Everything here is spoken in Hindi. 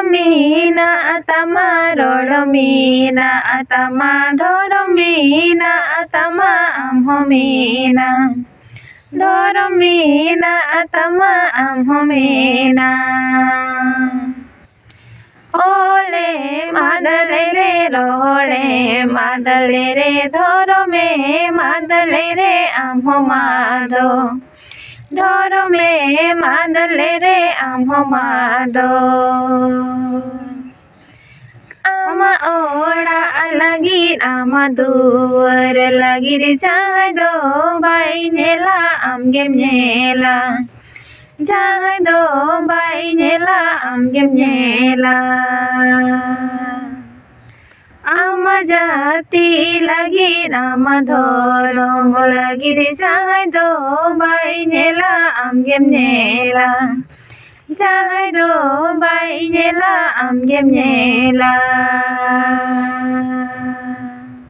ধরমিনা আতামা রড়মিনা আতামা ধরমিনা আতামা আমহমিনা ধরমিনা আতামা আমহমিনা ওলে মাদলে রে রোড়ে মাদলে রে ধরমে মাদলে রে আমহমাদো ধরমে মাদলে রে আমহমাদো आमा ओड़ा लगीर आमा दुवर लगीर जाय दो बाई नेला आमगेम नेला जाय दो बाई नेला आमगेम नेला आमा जाती लगीर आमा धरम लगीर जाय दो बाई नेला आमगेम नेला जाय दो बाई नेला आमगेम नेला